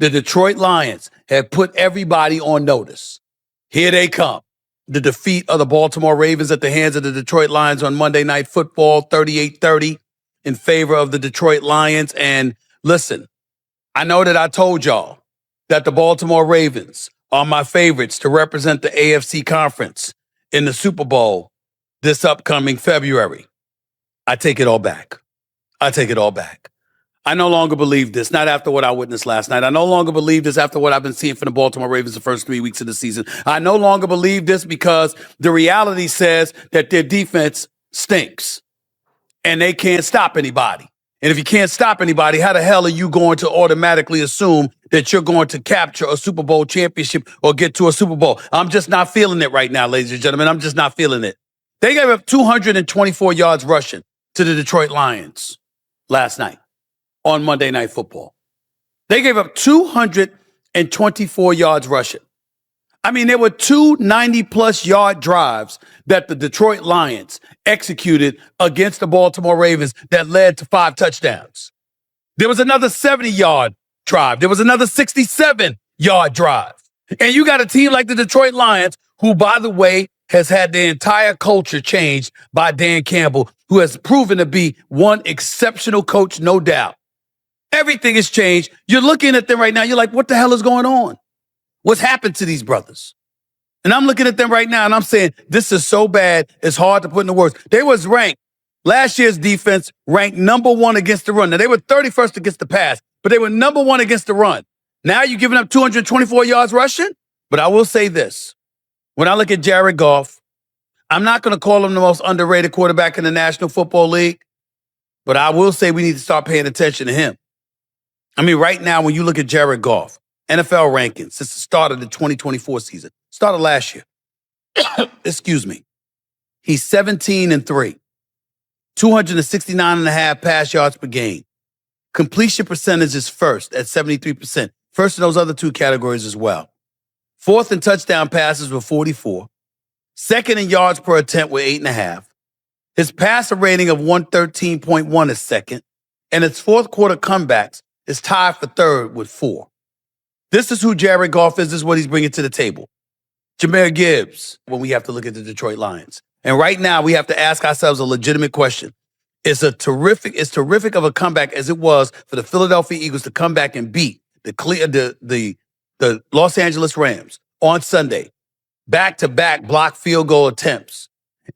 The Detroit Lions have put everybody on notice. Here they come. The defeat of the Baltimore Ravens at the hands of the Detroit Lions on Monday Night Football, 38-30 in favor of the Detroit Lions. And listen, I know that I told y'all that the Baltimore Ravens are my favorites to represent the AFC Conference in the Super Bowl this upcoming February. I take it all back. I take it all back. I no longer believe this, not after what I witnessed last night. I no longer believe this after what I've been seeing from the Baltimore Ravens the first 3 weeks of the season. I no longer believe this because the reality says that their defense stinks and they can't stop anybody. And if you can't stop anybody, how the hell are you going to automatically assume that you're going to capture a Super Bowl championship or get to a Super Bowl? I'm just not feeling it right now, ladies and gentlemen. I'm just not feeling it. They gave up 224 yards rushing to the Detroit Lions last night on Monday Night Football. They gave up 224 yards rushing. I mean, there were two 90-plus yard drives that the Detroit Lions executed against the Baltimore Ravens that led to 5 touchdowns. There was another 70-yard drive. There was another 67-yard drive. And you got a team like the Detroit Lions, who, by the way, has had their entire culture changed by Dan Campbell, who has proven to be one exceptional coach, no doubt. Everything has changed. You're looking at them right now. You're like, what the hell is going on? What's happened to these brothers? And I'm looking at them right now and I'm saying, this is so bad, it's hard to put into words. They was ranked, last year's defense ranked number 1 against the run. Now, they were 31st against the pass, but they were number 1 against the run. Now you're giving up 224 yards rushing? But I will say this. When I look at Jared Goff, I'm not going to call him the most underrated quarterback in the National Football League, but I will say we need to start paying attention to him. I mean, right now, when you look at Jared Goff, NFL rankings since the start of the 2024 season, started last year. Excuse me. He's 17-3, 269.5 pass yards per game. Completion percentage is first at 73%. First in those other 2 categories as well. Fourth in touchdown passes with 44. Second in yards per attempt with 8.5. His passer rating of 113.1 is second. And his fourth quarter comebacks is tied for third with 4. This is who Jared Goff is. This is what he's bringing to the table. Jahmyr Gibbs, when we have to look at the Detroit Lions. And right now, we have to ask ourselves a legitimate question. It's terrific of a comeback as it was for the Philadelphia Eagles to come back and beat the Los Angeles Rams on Sunday. Back-to-back block field goal attempts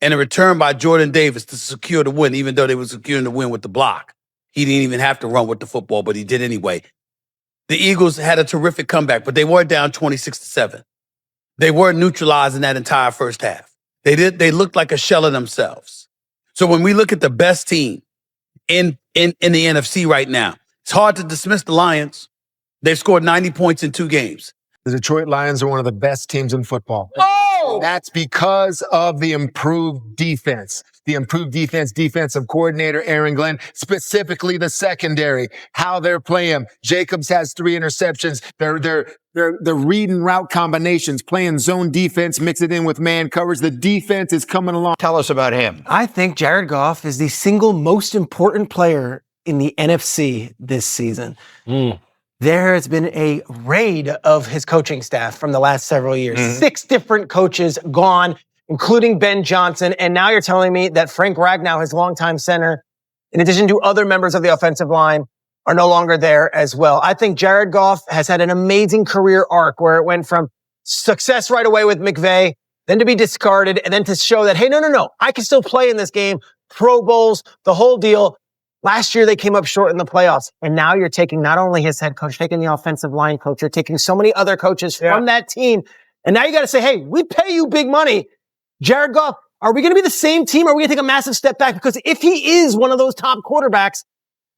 and a return by Jordan Davis to secure the win, even though they were securing the win with the block. He didn't even have to run with the football, but he did anyway. The Eagles had a terrific comeback, but they were down 26-7. They were neutralized in that entire first half. They looked like a shell of themselves. So when we look at the best team in the NFC right now, it's hard to dismiss the Lions. They've scored 90 points in 2 games. The Detroit Lions are one of the best teams in football. Oh! That's because of the improved defense. The improved defensive coordinator, Aaron Glenn, specifically the secondary, how they're playing. Jacobs has 3 interceptions. They're reading route combinations, playing zone defense, mix it in with man coverage. The defense is coming along. Tell us about him. I think Jared Goff is the single most important player in the NFC this season. There has been a raid of his coaching staff from the last several years. 6 different coaches gone, including Ben Johnson. And now you're telling me that Frank Ragnow, his longtime center, in addition to other members of the offensive line, are no longer there as well. I think Jared Goff has had an amazing career arc where it went from success right away with McVay, then to be discarded, and then to show that, hey, no, I can still play in this game, Pro Bowls, the whole deal. Last year, they came up short in the playoffs. And now you're taking not only his head coach, taking the offensive line coach, you're taking so many other coaches from that team. And now you got to say, hey, we pay you big money. Jared Goff, are we going to be the same team? Or are we going to take a massive step back? Because if he is one of those top quarterbacks,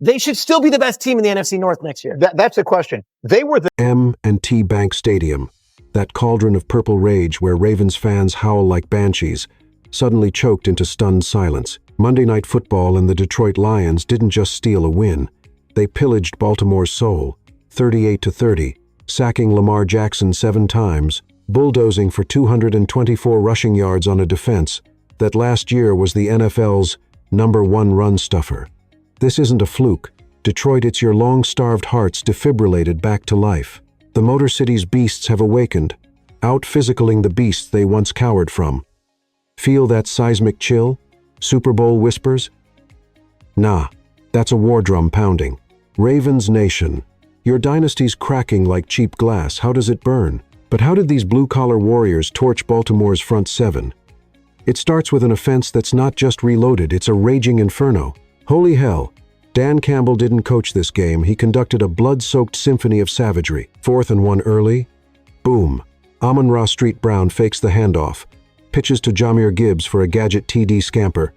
they should still be the best team in the NFC North next year. That's the question. They were the M&T Bank Stadium, that cauldron of purple rage where Ravens fans howl like banshees, suddenly choked into stunned silence. Monday Night Football and the Detroit Lions didn't just steal a win. They pillaged Baltimore's soul, 38-30, sacking Lamar Jackson 7 times, bulldozing for 224 rushing yards on a defense that last year was the NFL's #1 run stuffer. This isn't a fluke. Detroit, it's your long-starved hearts defibrillated back to life. The Motor City's beasts have awakened, out-physicaling the beasts they once cowered from. Feel that seismic chill? Super Bowl whispers? Nah, that's a war drum pounding. Ravens Nation. Your dynasty's cracking like cheap glass. How does it burn? But how did these blue-collar warriors torch Baltimore's front seven? It starts with an offense that's not just reloaded, it's a raging inferno. Holy hell, Dan Campbell didn't coach this game, he conducted a blood-soaked symphony of savagery. 4th and 1 early. Boom. Amon-Ra Street Brown fakes the handoff, pitches to Jahmyr Gibbs for a gadget TD scamper,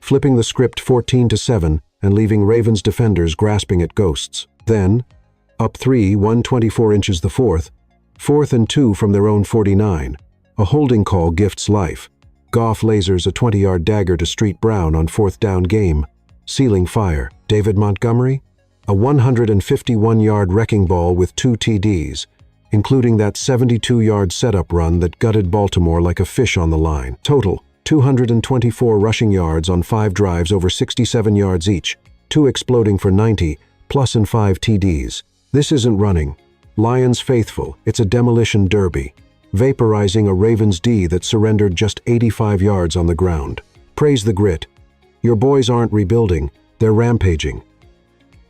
flipping the script 14-7 and leaving Ravens defenders grasping at ghosts. Then, up 3, 124 inches the 4th and 2 from their own 49. A holding call gifts life. Goff lasers a 20-yard dagger to Street Brown on 4th down game, sealing fire. David Montgomery? A 151-yard wrecking ball with 2 TDs, including that 72-yard setup run that gutted Baltimore like a fish on the line. Total, 224 rushing yards on 5 drives over 67 yards each, 2 exploding for 90, plus and 5 TDs. This isn't running. Lions faithful, it's a demolition derby, vaporizing a Ravens D that surrendered just 85 yards on the ground. Praise the grit. Your boys aren't rebuilding, they're rampaging.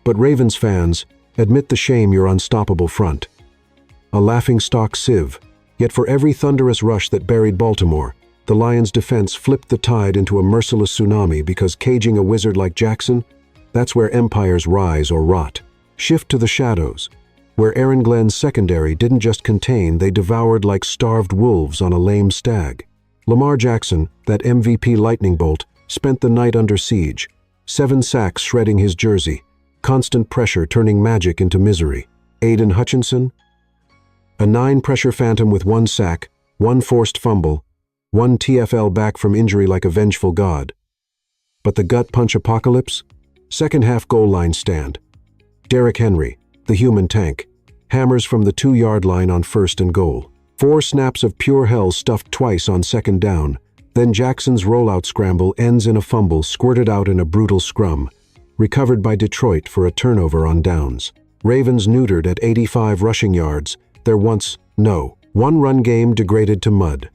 But Ravens fans, admit the shame your unstoppable front. A laughingstock sieve, yet for every thunderous rush that buried Baltimore, the Lions' defense flipped the tide into a merciless tsunami because caging a wizard like Jackson, that's where empires rise or rot. Shift to the shadows, where Aaron Glenn's secondary didn't just contain, they devoured like starved wolves on a lame stag. Lamar Jackson, that MVP lightning bolt, spent the night under siege, 7 sacks shredding his jersey, constant pressure turning magic into misery. Aiden Hutchinson, a 9 pressure phantom with 1 sack, 1 forced fumble, 1 TFL back from injury like a vengeful god. But the gut punch apocalypse? Second half goal line stand. Derrick Henry, the human tank, hammers from the 2-yard line on 1st and goal. 4 snaps of pure hell stuffed twice on 2nd down. Then Jackson's rollout scramble ends in a fumble squirted out in a brutal scrum, recovered by Detroit for a turnover on downs. Ravens neutered at 85 rushing yards, their once, 1 run game degraded to mud.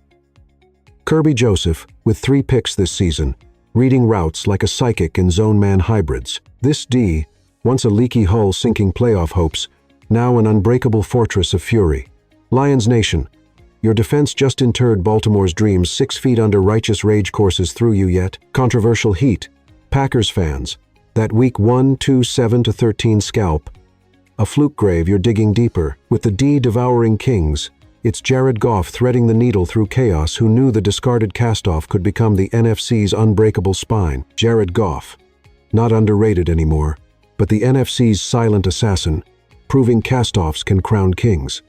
Kirby Joseph, with 3 picks this season, reading routes like a psychic in zone-man hybrids. This D, once a leaky hull sinking playoff hopes, now an unbreakable fortress of fury. Lions Nation, your defense just interred Baltimore's dreams 6 feet under righteous rage courses through you yet. Controversial heat. Packers fans, that week 1, 2, 7-13 scalp. A fluke grave you're digging deeper. With the D devouring kings, it's Jared Goff threading the needle through chaos who knew the discarded castoff could become the NFC's unbreakable spine. Jared Goff, not underrated anymore, but the NFC's silent assassin, proving castoffs can crown kings.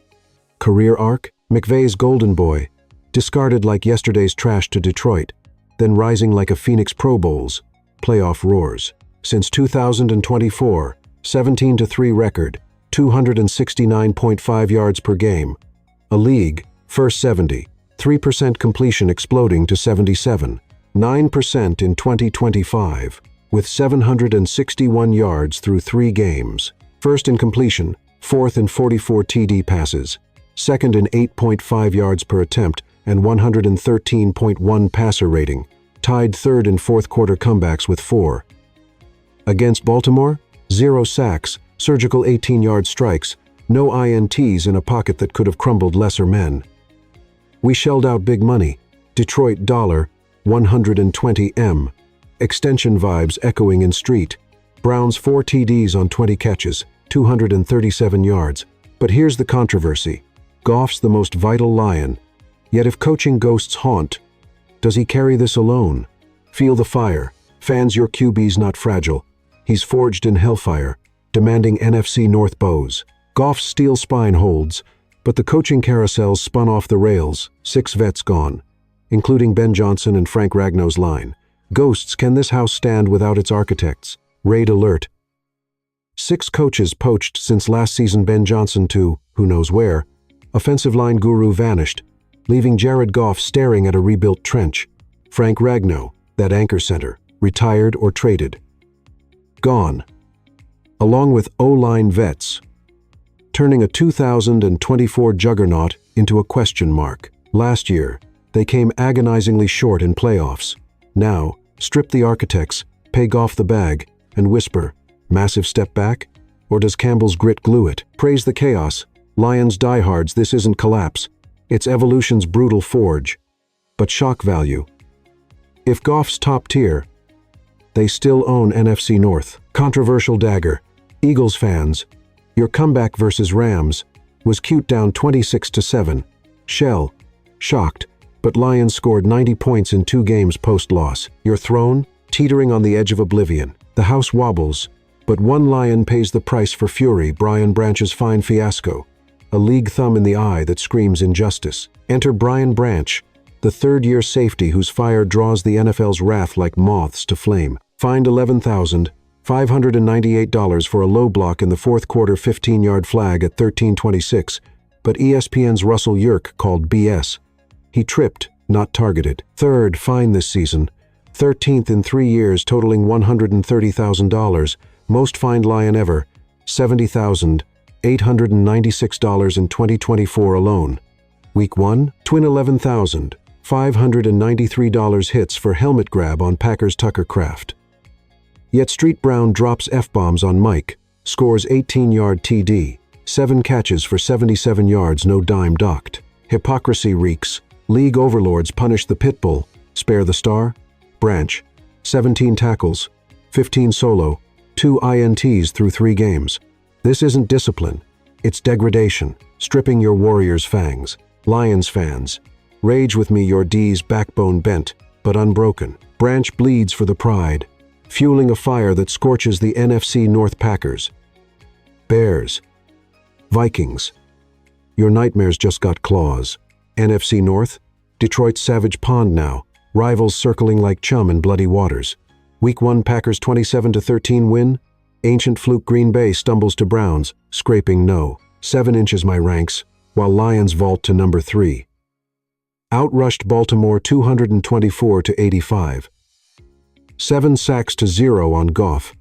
Career arc? McVay's golden boy, discarded like yesterday's trash to Detroit, then rising like a Phoenix Pro Bowls, playoff roars. Since 2024, 17-3 record, 269.5 yards per game. A league, first 70, 3% completion exploding to 77, 9% in 2025, with 761 yards through 3 games. First in completion, 4th in 44 TD passes, 2nd in 8.5 yards per attempt and 113.1 passer rating, tied 3rd in 4th quarter comebacks with 4. Against Baltimore, 0 sacks, surgical 18-yard strikes, no INTs in a pocket that could have crumbled lesser men. We shelled out big money, Detroit dollar, 120M. Extension vibes echoing in street. Browns 4 TDs on 20 catches, 237 yards. But here's the controversy. Goff's the most vital Lion. Yet if coaching ghosts haunt, does he carry this alone? Feel the fire. Fans, your QB's not fragile. He's forged in hellfire, demanding NFC North bows. Goff's steel spine holds, but the coaching carousel's spun off the rails, 6 vets gone, including Ben Johnson and Frank Ragnow's line. Ghosts, can this house stand without its architects? Raid alert. 6 coaches poached since last season. Ben Johnson to, who knows where. Offensive line guru vanished, leaving Jared Goff staring at a rebuilt trench. Frank Ragnow, that anchor center, retired or traded. Gone. along with O-line vets, turning a 2024 juggernaut into a question mark. Last year, they came agonizingly short in playoffs. Now, strip the architects, pay Goff the bag, and whisper, massive step back? Or does Campbell's grit glue it? Praise the chaos. Lions diehards, this isn't collapse. It's evolution's brutal forge. But shock value. If Goff's top tier, they still own NFC North. Controversial dagger. Eagles fans, your comeback versus Rams was cute down 26-7. Shell, shocked, but Lions scored 90 points in 2 games post-loss. Your throne, teetering on the edge of oblivion. The house wobbles, but one Lion pays the price for fury, Brian Branch's fine fiasco. A league thumb in the eye that screams injustice. Enter Brian Branch, the third-year safety whose fire draws the NFL's wrath like moths to flame. Fined $11,598 for a low block in the fourth quarter 15-yard flag at 13:26, but ESPN's Russell Yerk called BS. He tripped, not targeted. Third fine this season, 13th in 3 years totaling $130,000, most fined Lion ever, $70,896 in 2024 alone. Week 1, twin $11,593 hits for helmet grab on Packers Tucker Kraft. Yet Street Brown drops F-bombs on Mike, scores 18-yard TD, 7 catches for 77 yards, no dime docked. Hypocrisy reeks. League overlords punish the pit bull, spare the star. Branch, 17 tackles, 15 solo, 2 INTs through 3 games. This isn't discipline, it's degradation, stripping your warriors' fangs. Lions fans, rage with me, your D's backbone bent, but unbroken. Branch bleeds for the pride, fueling a fire that scorches the NFC North Packers. Bears, Vikings, your nightmares just got claws. NFC North, Detroit's Savage Pond now, rivals circling like chum in bloody waters. Week 1 Packers 27-13 win, ancient fluke Green Bay stumbles to Browns, scraping no. 7 inches my ranks, while Lions vault to number 3. Outrushed Baltimore 224-85. 7 sacks to 0 on Goff.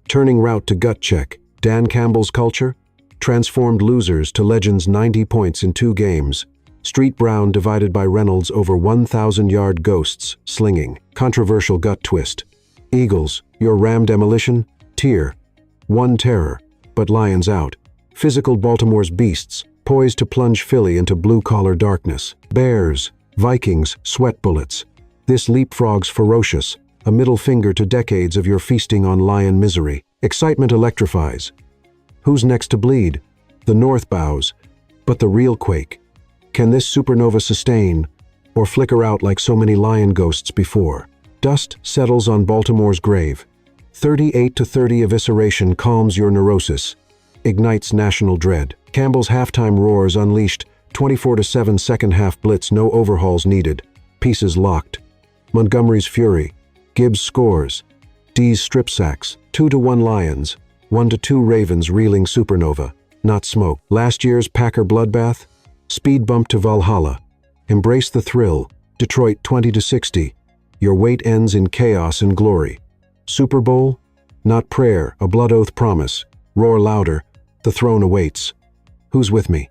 Turning route to gut check. Dan Campbell's culture? Transformed losers to legends 90 points in 2 games. Street Brown divided by Reynolds over 1,000-yard ghosts, slinging. Controversial gut twist. Eagles, your Ram demolition? Tier. 1 terror, but Lions out. Physical Baltimore's beasts, poised to plunge Philly into blue-collar darkness. Bears, Vikings, sweat bullets. This leapfrog's ferocious, a middle finger to decades of your feasting on Lion misery. Excitement electrifies. Who's next to bleed? The North bows, but the real quake. Can this supernova sustain, or flicker out like so many Lion ghosts before? Dust settles on Baltimore's grave. 38-30 evisceration calms your neurosis, ignites national dread. Campbell's halftime roars unleashed 24-7 second-half blitz, no overhauls needed. Pieces locked. Montgomery's fury. Gibbs scores. D's strip sacks. 2-1 Lions. 1-2 Ravens reeling supernova. Not smoke. Last year's Packer bloodbath? Speed bump to Valhalla. Embrace the thrill. Detroit 20-60. Your wait ends in chaos and glory. Super Bowl? Not prayer, a blood oath promise. Roar louder. The throne awaits. Who's with me?